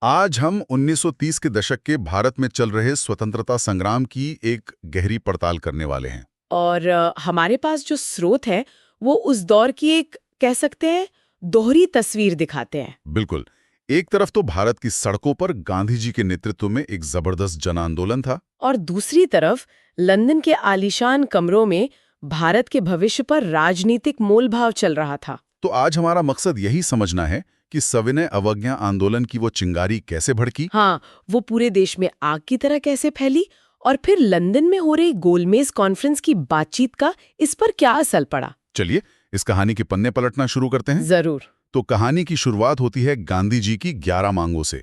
आज हम 1930 के दशक के भारत में चल रहे स्वतंत्रता संग्राम की एक गहरी पड़ताल करने वाले हैं। और हमारे पास जो स्रोत है वो उस दौर की एक कह सकते हैं दोहरी तस्वीर दिखाते हैं। बिल्कुल। एक तरफ तो भारत की सड़कों पर गांधी जी के नेतृत्व में एक जबरदस्त जन आंदोलन था, और दूसरी तरफ लंदन के आलीशान कमरों में भारत के भविष्य पर राजनीतिक मोलभाव चल रहा था। तो आज हमारा मकसद यही समझना है कि सविनय अवज्ञा आंदोलन की वो चिंगारी कैसे भड़की। हाँ, वो पूरे देश में आग की तरह कैसे फैली और फिर लंदन में हो रही गोलमेज कॉन्फ्रेंस की बातचीत का इस पर क्या असर पड़ा। चलिए इस कहानी के पन्ने पलटना शुरू करते हैं। जरूर। तो कहानी की शुरुआत होती है गांधी जी की 11 मांगों से।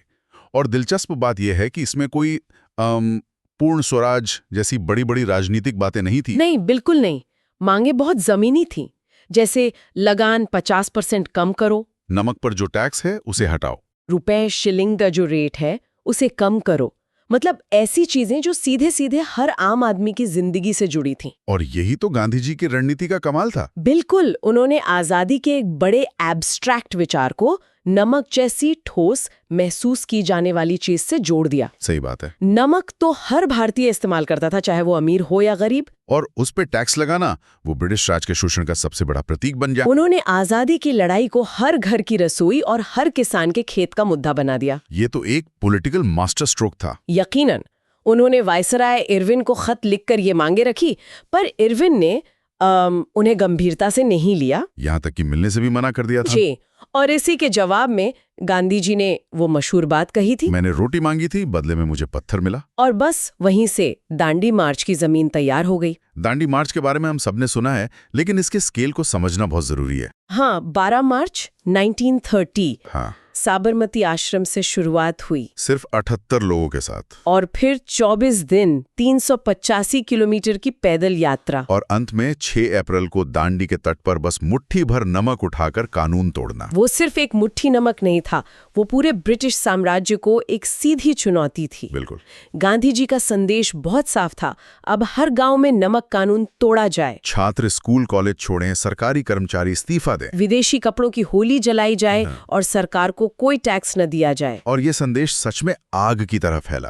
और दिलचस्प बात यह है कि इसमें कोई पूर्ण स्वराज जैसी बड़ी बड़ी राजनीतिक बातें नहीं थी। नहीं, बिल्कुल नहीं। मांगे बहुत जमीनी थी, जैसे लगान 50% कम करो, नमक पर जो टैक्स है उसे हटाओ, रुपए शिलिंग का जो रेट है उसे कम करो। मतलब ऐसी चीजें जो सीधे सीधे हर आम आदमी की जिंदगी से जुड़ी थीं। और यही तो गांधी जी की रणनीति का कमाल था। बिल्कुल, उन्होंने आजादी के एक बड़े एब्स्ट्रैक्ट विचार को नमक जैसी ठोस महसूस की जाने वाली चीज से जोड़ दिया। सही बात है। नमक तो हर भारतीय इस्तेमाल करता था, चाहे वो अमीर हो या गरीब। और उस पे टैक्स लगाना वो ब्रिटिश राज के शोषण का सबसे बड़ा प्रतीक बन गया। उन्होंने आजादी की लड़ाई को हर घर की रसोई और हर किसान के खेत का मुद्दा बना दिया। ये तो एक पॉलिटिकल मास्टर स्ट्रोक था। यकीनन। उन्होंने वायसराय इरविन को खत लिखकर ये मांगे रखी, पर इरविन ने उन्हें गंभीरता से नहीं लिया। यहाँ तक कि मिलने से भी मना कर दिया था। जी, और इसी के जवाब में गांधी जी ने वो मशहूर बात कही थी, मैंने रोटी मांगी थी, बदले में मुझे पत्थर मिला। और बस वहीं से दांडी मार्च की जमीन तैयार हो गई। दांडी मार्च के बारे में हम सबने सुना है, लेकिन इसके स्केल को समझना बहुत जरूरी है। हाँ, 12 मार्च 1930 हाँ, साबरमती आश्रम से शुरुआत हुई, सिर्फ 78 लोगों के साथ। और फिर 24 दिन 385 किलोमीटर की पैदल यात्रा, और अंत में 6 अप्रैल को दांडी के तट पर बस मुट्ठी भर नमक उठाकर कानून तोड़ना। वो सिर्फ एक मुट्ठी नमक नहीं था, वो पूरे ब्रिटिश साम्राज्य को एक सीधी चुनौती थी। बिल्कुल। गांधी जी का संदेश बहुत साफ था, अब हर गांव में नमक कानून तोड़ा जाए, छात्र स्कूल कॉलेज छोड़ें, सरकारी कर्मचारी इस्तीफा दें, विदेशी कपड़ों की होली जलाई जाए और सरकार को कोई टैक्स न दिया जाए। और ये संदेश सच में आग की तरह फैला।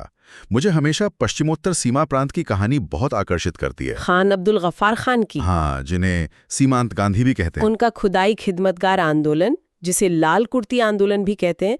मुझे हमेशा पश्चिमोत्तर सीमा प्रांत की कहानी बहुत आकर्षित करती है। खान अब्दुल गफ्फार खान की। हाँ, जिन्हें सीमांत गांधी भी कहते हैं। उनका खुदाई खिदमतगार आंदोलन, जिसे लाल कुर्ती आंदोलन भी कहते हैं,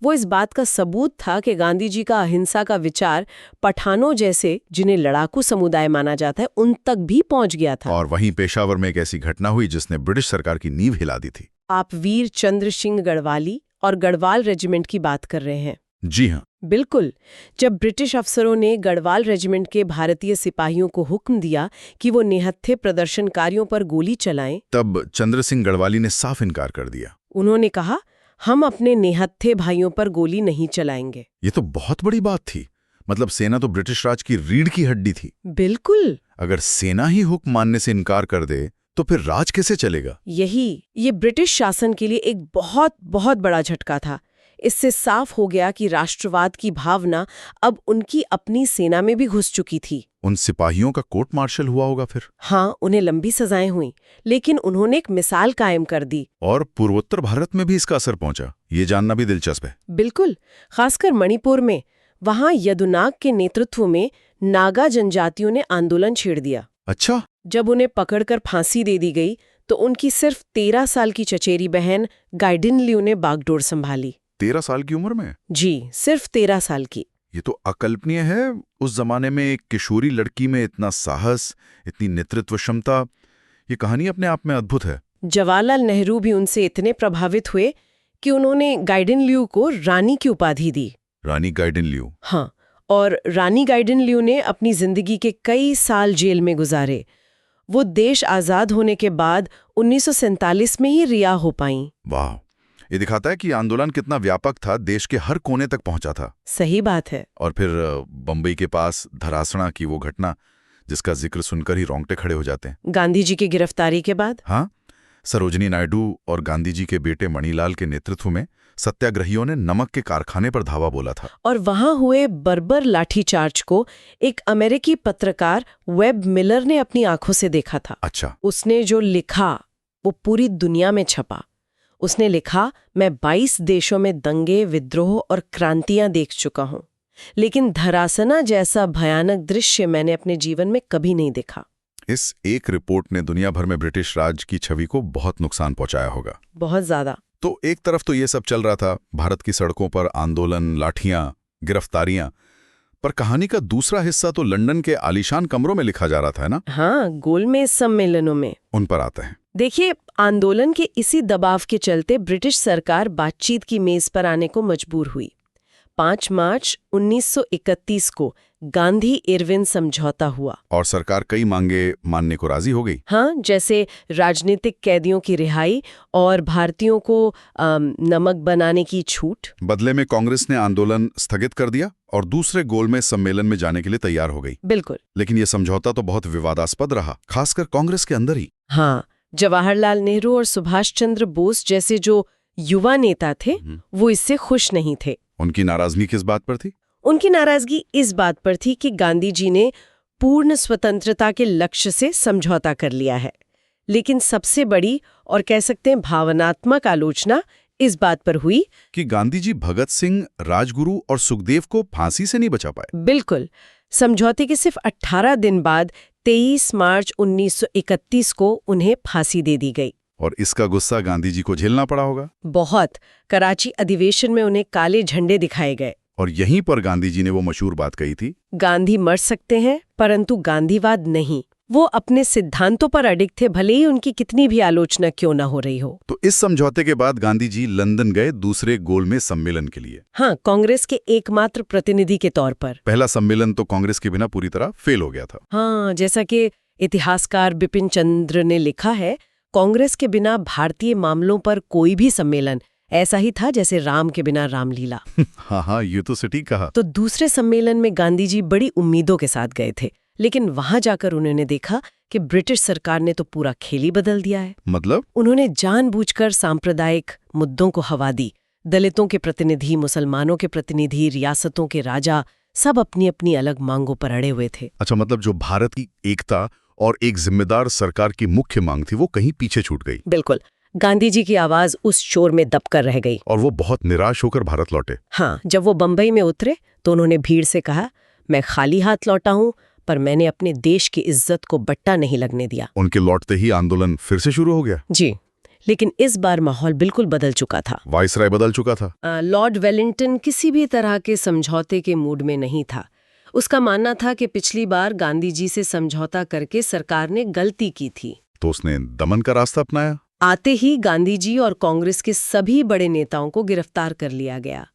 वो इस बात का सबूत था कि गांधी जी का अहिंसा का विचार पठानों जैसे, जिन्हें लड़ाकू समुदाय माना जाता है, उन तक भी पहुंच गया था। और वहीं पेशावर में एक ऐसी घटना हुई जिसने ब्रिटिश सरकार की नींव हिला दी थी। आप वीर चंद्र सिंह गढ़वाली और गढ़वाल रेजिमेंट की बात कर रहे हैं। जी हाँ, बिल्कुल। जब ब्रिटिश अफसरों ने गढ़वाल रेजिमेंट के भारतीय सिपाहियों को हुक्म दिया कि वो निहत्थे प्रदर्शनकारियों पर गोली चलाएं, तब चंद्र सिंह गढ़वाली ने साफ इनकार कर दिया। उन्होंने कहा, हम अपने निहत्थे भाइयों पर गोली नहीं चलाएंगे। ये तो बहुत बड़ी बात थी। मतलब सेना तो ब्रिटिश राज की रीढ़ की हड्डी थी। बिल्कुल। अगर सेना ही हुक्म मानने से इनकार कर दे तो फिर राज कैसे चलेगा? ये ब्रिटिश शासन के लिए एक बहुत बहुत बड़ा झटका था। इससे साफ हो गया कि राष्ट्रवाद की भावना अब उनकी अपनी सेना में भी घुस चुकी थी। उन सिपाहियों का कोर्ट मार्शल हुआ होगा फिर। हाँ, उन्हें लंबी सजाएं हुई, लेकिन उन्होंने एक मिसाल कायम कर दी। और पूर्वोत्तर भारत में भी इसका असर पहुंचा, ये जानना भी दिलचस्प है। बिल्कुल, खासकर मणिपुर में। वहां यदुनाग के नेतृत्व में नागा जनजातियों ने आंदोलन छेड़ दिया। अच्छा। जब उन्हें पकड़कर फांसी दे दी गई तो उनकी सिर्फ 13 साल की चचेरी बहन गाइडिन लियू ने बागडोर संभाली। 13 साल की उम्र में? जी, सिर्फ 13 साल की। ये तो अकल्पनीय है। उस जमाने में एक किशोरी लड़की में इतना साहस, इतनी नेतृत्व क्षमता, ये कहानी अपने आप में अद्भुत है। जवाहरलाल नेहरू भी उनसे इतने प्रभावित हुए कि उन्होंने गाइडिन लियू को रानी की उपाधि दी। रानी गाइडिन लियू? हाँ, और रानी गाइडिन लियू ने अपनी जिंदगी के कई साल जेल में गुजारे। वो देश आजाद होने के बाद 1947 में ही रिहा हो पाईं। वाह, ये दिखाता है कि आंदोलन कितना व्यापक था, देश के हर कोने तक पहुंचा था। सही बात है। और फिर बंबई के पास धरासना की वो घटना, जिसका जिक्र सुनकर ही रोंगटे खड़े हो जाते हैं। गांधी जी की गिरफ्तारी के बाद? हाँ, सरोजिनी नायडू और गांधी जी के बेटे मणिलाल के नेतृत्व में सत्याग्रहियों ने नमक के कारखाने पर धावा बोला था। और वहां हुए बर्बर लाठीचार्ज को एक अमेरिकी पत्रकार वेब मिलर ने अपनी आंखों से देखा था। अच्छा। उसने जो लिखा वो पूरी दुनिया में छपा। उसने लिखा, मैं 22 देशों में दंगे, विद्रोह और क्रांतियां देख चुका हूं, लेकिन धरासना जैसा भयानक दृश्य मैंने अपने जीवन में कभी नहीं देखा। इस एक रिपोर्ट ने दुनिया भर में ब्रिटिश राज की छवि को बहुत नुकसान पहुंचाया होगा। बहुत ज्यादा। तो एक तरफ तो ये सब चल रहा था, भारत की सड़कों पर आंदोलन, लाठियां, गिरफ्तारियां, पर कहानी का दूसरा हिस्सा तो लंदन के आलीशान कमरों में लिखा जा रहा था, है ना? हाँ, गोलमेज सम्मेलनों में। उन पर आते हैं। देखिए, आंदोलन के इसी दबाव के चलते ब्रिटिश सरकार बातचीत की मेज पर आने को मजबूर हुई। 5 मार्च 1931 को गांधी इरविन समझौता हुआ और सरकार कई मांगे मानने को राजी हो गई। हाँ, जैसे राजनीतिक कैदियों की रिहाई और भारतीयों को नमक बनाने की छूट। बदले में कांग्रेस ने आंदोलन स्थगित कर दिया और दूसरे गोलमेज सम्मेलन में जाने के लिए तैयार हो गई। बिल्कुल। लेकिन यह समझौता तो बहुत विवादास्पद रहा, खासकर कांग्रेस के अंदर ही। हाँ, जवाहरलाल नेहरू और सुभाष चंद्र बोस जैसे जो युवा नेता थे, वो इससे खुश नहीं थे। उनकी नाराजगी किस बात पर थी? उनकी नाराजगी इस बात पर थी कि गांधी जी ने पूर्ण स्वतंत्रता के लक्ष्य से समझौता कर लिया है। लेकिन सबसे बड़ी और कह सकते हैं भावनात्मक आलोचना इस बात पर हुई कि गांधी जी भगत सिंह, राजगुरु और सुखदेव को फांसी से नहीं बचा पाए। बिल्कुल। समझौते के सिर्फ 18 दिन बाद 23 मार्च 1931 को उन्हें फांसी दे दी गई। और इसका गुस्सा गांधी जी को झेलना पड़ा होगा। बहुत। कराची अधिवेशन में उन्हें काले झंडे दिखाए गए। और यहीं पर गांधी जी ने वो मशहूर बात कही थी, गांधी मर सकते हैं परंतु गांधीवाद नहीं। वो अपने सिद्धांतों पर अडिग थे, भले ही उनकी कितनी भी आलोचना क्यों न हो रही हो। तो इस समझौते के बाद गांधी जी लंदन गए दूसरे गोलमेज सम्मेलन के लिए। हाँ, कांग्रेस के एकमात्र प्रतिनिधि के तौर पर। पहला सम्मेलन तो कांग्रेस के बिना पूरी तरह फेल हो गया था। हाँ, जैसा कि इतिहासकार बिपिन चंद्र ने लिखा है, कांग्रेस के बिना भारतीय मामलों पर कोई भी सम्मेलन ऐसा ही था जैसे राम के बिना रामलीला। हाँ, ये तो सटीक कहा। तो दूसरे सम्मेलन में गांधी जी बड़ी उम्मीदों के साथ गए थे, लेकिन वहां जाकर उन्होंने देखा कि ब्रिटिश सरकार ने तो पूरा खेल ही बदल दिया है। मतलब? उन्होंने जानबूझकर सांप्रदायिक मुद्दों को हवा दी। दलितों के प्रतिनिधि, मुसलमानों के प्रतिनिधि, रियासतों के राजा, सब अपनी अपनी अलग मांगों पर अड़े हुए थे। अच्छा, मतलब जो भारत की एकता और एक जिम्मेदार सरकार की मुख्य मांग थी, वो कहीं पीछे छूट गई। बिल्कुल। गांधी जी की आवाज उस शोर में दबकर रह गई। और वो बहुत निराश होकर भारत लौटे। हाँ, जब वो बंबई में उतरे तो उन्होंने भीड़ से कहा, मैं खाली हाथ लौटा हूं, पर मैंने अपने देश की इज्जत को बट्टा नहीं लगने दिया। उनके लौटते ही आंदोलन फिर से शुरू हो गया। जी, लेकिन इस बार माहौल बिल्कुल बदल चुका था। वाइसराय बदल चुका था। लॉर्ड वेलिंगटन किसी भी तरह के समझौते के मूड में नहीं था। उसका मानना था कि पिछली बार गांधी जी से समझौता करके सरकार ने गलती की थी। तो उसने दमन का रास्ता अपनाया। आते ही गांधी जी और कांग्रेस के सभी बड़े नेताओं को गिरफ्तार कर लिया गया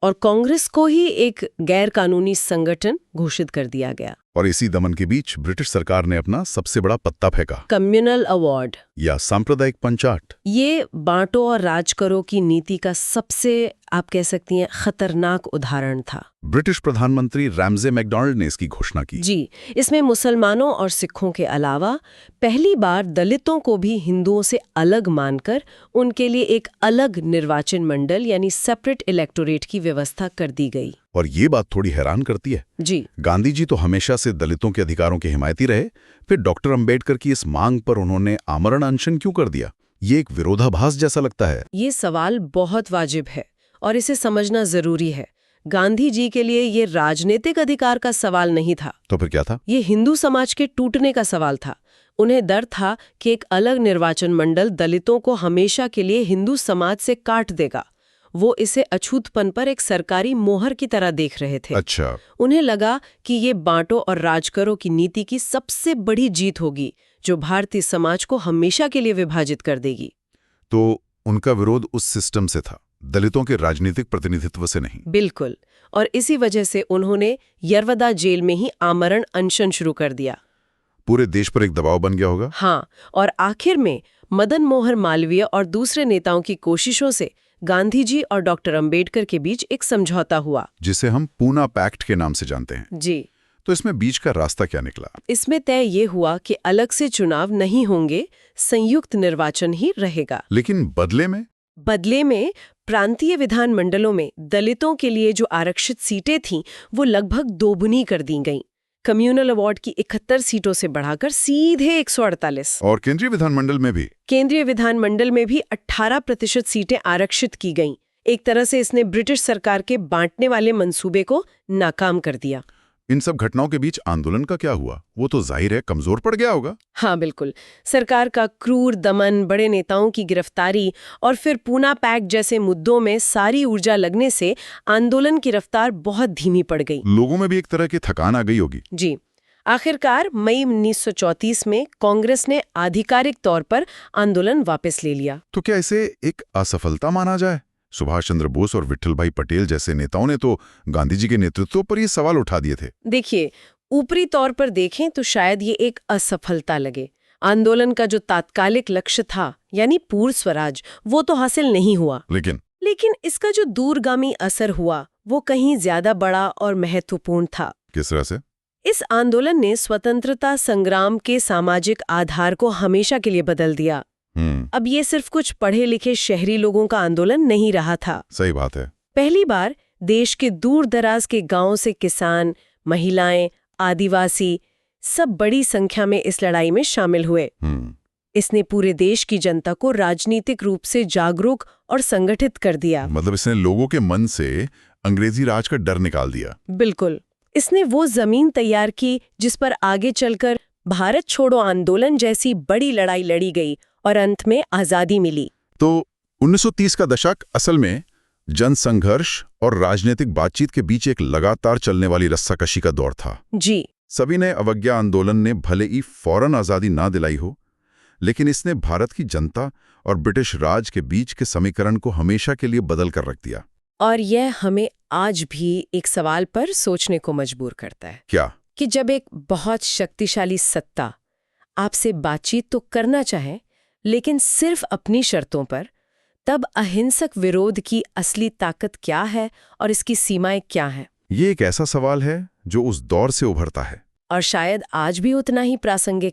और कांग्रेस को ही एक गैर कानूनी संगठन घोषित कर दिया गया। और इसी दमन के बीच ब्रिटिश सरकार ने अपना सबसे बड़ा पत्ता फेंका, कम्युनल अवार्ड या सांप्रदायिक पंचाट। ये बांटो और राज करो की नीति का सबसे, आप कह सकती हैं, खतरनाक उदाहरण था। ब्रिटिश प्रधानमंत्री रैमजे मैकडॉनल्ड ने इसकी घोषणा की। जी, इसमें मुसलमानों और सिखों के अलावा पहली बार दलितों को भी हिंदुओं से अलग मानकर उनके लिए एक अलग निर्वाचन मंडल यानी सेपरेट इलेक्टोरेट की व्यवस्था कर दी गई। और ये बात थोड़ी हैरान करती है। जी, गांधी जी तो हमेशा से दलितों के अधिकारों के हिमायती रहे, फिर डॉक्टर अंबेडकर की इस मांग पर उन्होंने आमरण अनशन क्यों कर दिया? ये एक विरोधाभास जैसा लगता है। ये सवाल बहुत वाजिब है और इसे समझना जरूरी है। गांधी जी के लिए ये राजनीतिक अधिकार का सवाल नहीं था। तो फिर क्या था? ये हिंदू समाज के टूटने का सवाल था। उन्हें डर था कि एक अलग निर्वाचन मंडल दलितों को हमेशा के लिए हिंदू समाज से काट देगा। वो इसे अछूतपन पर एक सरकारी मोहर की तरह देख रहे थे। अच्छा। उन्हें लगा कि ये बांटो और राज करो की नीति की सबसे बड़ी जीत होगी, जो भारतीय समाज को हमेशा के लिए विभाजित कर देगी। तो उनका विरोध उस सिस्टम से था, दलितों के राजनीतिक प्रतिनिधित्व से नहीं। बिल्कुल। और इसी वजह से उन्होंने यरवदा जेल में ही आमरण अनशन शुरू कर दिया। पूरे देश पर एक दबाव बन गया होगा। हाँ, और आखिर में मदन मोहन मालवीय और दूसरे नेताओं की कोशिशों से गांधी जी और डॉक्टर अंबेडकर के बीच एक समझौता हुआ, जिसे हम पूना पैक्ट के नाम से जानते हैं। जी। तो इसमें बीच का रास्ता क्या निकला? इसमें तय ये हुआ कि अलग से चुनाव नहीं होंगे, संयुक्त निर्वाचन ही रहेगा। लेकिन बदले में प्रांतीय विधानमंडलों में दलितों के लिए जो आरक्षित सीटें थीं, वो लगभग दोगुनी कर दी गईं। कम्युनल अवार्ड की 71 सीटों से बढ़ाकर सीधे 148। और केंद्रीय विधानमंडल में भी केंद्रीय विधानमंडल में भी 18% सीटें आरक्षित की गईं। एक तरह से इसने ब्रिटिश सरकार के बांटने वाले मंसूबे को नाकाम कर दिया। इन सब घटनाओं के बीच आंदोलन का क्या हुआ? वो तो जाहिर है कमजोर पड़ गया होगा। हाँ बिल्कुल। सरकार का क्रूर दमन, बड़े नेताओं की गिरफ्तारी और फिर पूना पैक्ट जैसे मुद्दों में सारी ऊर्जा लगने से आंदोलन की रफ्तार बहुत धीमी पड़ गई। लोगों में भी एक तरह की थकान आ गई होगी। जी। आखिरकार मई 1934 में कांग्रेस ने आधिकारिक तौर पर आंदोलन वापस ले लिया। तो क्या इसे एक असफलता माना जाए? सुभाष चंद्र बोस और विट्ठल भाई पटेल जैसे नेताओं ने तो गांधी जी के नेतृत्व पर ये सवाल उठा दिए थे। देखिए, ऊपरी तौर पर देखें तो शायद ये एक असफलता लगे। आंदोलन का जो तात्कालिक लक्ष्य था, यानी पूर्ण स्वराज, वो तो हासिल नहीं हुआ। लेकिन इसका जो दूरगामी असर हुआ वो कहीं ज्यादा बड़ा और महत्वपूर्ण था। किस तरह से? इस आंदोलन ने स्वतंत्रता संग्राम के सामाजिक आधार को हमेशा के लिए बदल दिया। अब ये सिर्फ कुछ पढ़े लिखे शहरी लोगों का आंदोलन नहीं रहा था। सही बात है। पहली बार देश के दूर दराज के गांवों से किसान, महिलाएं, आदिवासी सब बड़ी संख्या में इस लड़ाई में शामिल हुए। इसने पूरे देश की जनता को राजनीतिक रूप से जागरूक और संगठित कर दिया। मतलब इसने लोगों के मन से अंग्रेजी राज का डर निकाल दिया। बिल्कुल। इसने वो जमीन तैयार की जिस पर आगे चलकर भारत छोड़ो आंदोलन जैसी बड़ी लड़ाई लड़ी गई और अंत में आजादी मिली। तो 1930 का दशक असल में जनसंघर्ष और राजनीतिक बातचीत के बीच एक लगातार चलने वाली रस्साकशी का दौर था। जी। सभी ने अवज्ञा आंदोलन ने भले ही फौरन आजादी ना दिलाई हो, लेकिन इसने भारत की जनता और ब्रिटिश राज के बीच के समीकरण को हमेशा के लिए बदल कर रख दिया। और यह हमें आज भी एक सवाल पर सोचने को मजबूर करता है। क्या? कि जब एक बहुत शक्तिशाली सत्ता आपसे बातचीत तो करना चाहे, लेकिन सिर्फ अपनी शर्तों पर, तब अहिंसक विरोध की असली ताकत क्या है और इसकी सीमाएं क्या हैं? ये एक ऐसा सवाल है जो उस दौर से उभरता है और शायद आज भी उतना ही प्रासंगिक